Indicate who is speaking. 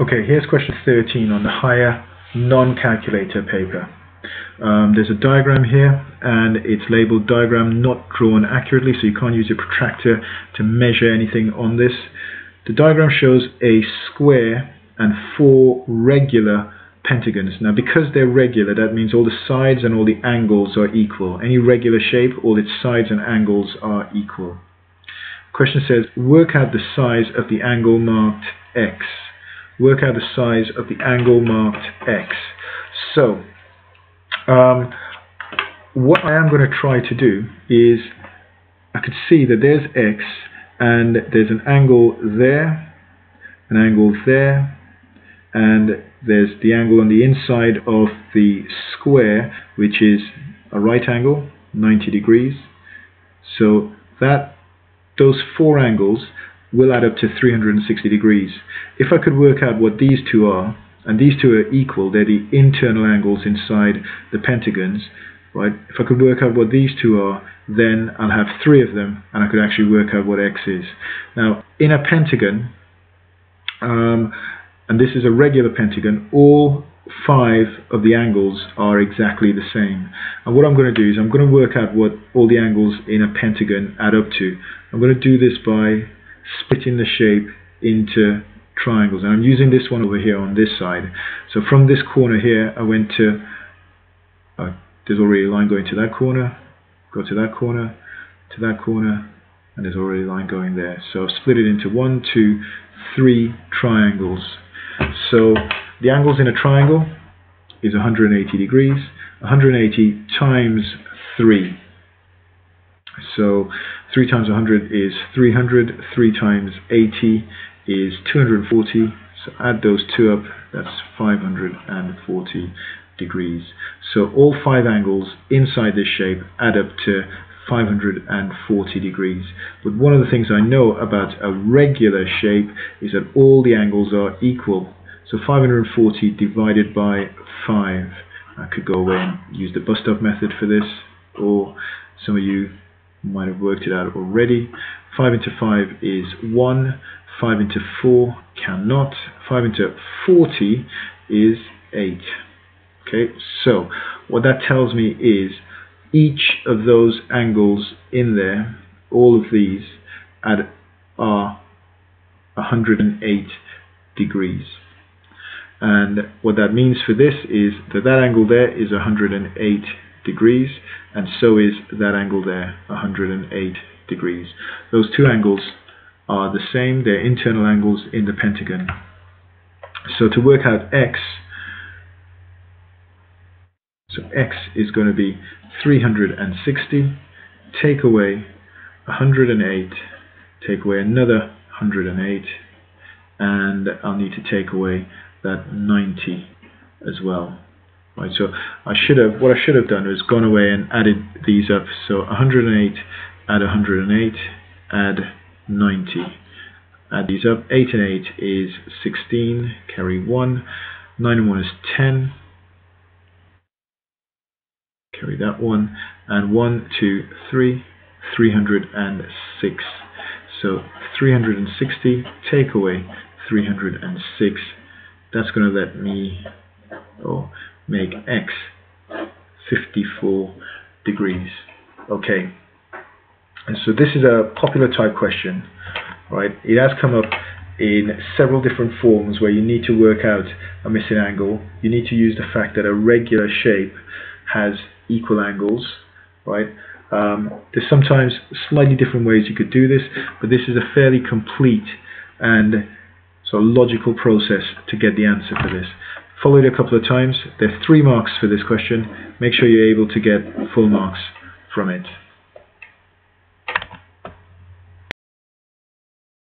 Speaker 1: Okay, here's question 13 on the higher non-calculator paper. There's a diagram here, and it's labeled diagram not drawn accurately, so you can't use your protractor to measure anything on this. The diagram shows a square and 4 regular pentagons. Now, because they're regular, that means all the sides and all the angles are equal. Any regular shape, all its sides and angles are equal. Question says, work out the size of the angle marked X. Work out the size of the angle marked X. So, what I am going to try to do is, I could see that there's X, and there's an angle there, an angle there, and there's the angle on the inside of the square, which is a right angle, 90 degrees. So those 4 angles will add up to 360 degrees. If I could work out what these two are, and these two are equal, they're the internal angles inside the pentagons, right? If I could work out what these two are, then I'll have 3 of them, and I could actually work out what X is. Now, in a pentagon, and this is a regular pentagon, all 5 of the angles are exactly the same. And what I'm going to do is I'm going to work out what all the angles in a pentagon add up to. I'm going to do this by splitting the shape into triangles, and I'm using this one over here on this side. So from this corner here, I went to, there's already a line going to that corner, go to that corner, to that corner, and there's already a line going there. So I've split it into 1, 2, 3 triangles. So the angles in a triangle is 180 degrees. 180 times 3. So 3 times 100 is 300. 3 times 80 is 240. So add those 2 up, that's 540 degrees. So all 5 angles inside this shape add up to 540 degrees. But one of the things I know about a regular shape is that all the angles are equal. So 540 divided by 5. I could go away and use the bust-up method for this, or some of you might have worked it out already. 5 into 5 is 1. 5 into 4 cannot. 5 into 40 is 8. Okay, so what that tells me is each of those angles in there, all of these, are 108 degrees. And what that means for this is that that angle there is 108 degrees, and so is that angle there, 108 degrees. Those 2 angles are the same, they're internal angles in the pentagon. So to work out X, so X is going to be 360, take away 108, take away another 108, and I'll need to take away that 90 as well. Right, so what I should have done is gone away and added these up. So 108, add 108, add 90. Add these up. 8 and 8 is 16, carry 1. 9 and 1 is 10. Carry that 1. And 1, 2, 3, 306. So 360, take away 306. That's going to let me make X 54 degrees. Okay, and so this is a popular type question, right? It has come up in several different forms where you need to work out a missing angle. You need to use the fact that a regular shape has equal angles, right? There's sometimes slightly different ways you could do this, but this is a fairly complete and logical process to get the answer for this. Follow it a couple of times. There are 3 marks for this question. Make sure you're able to get full marks from it.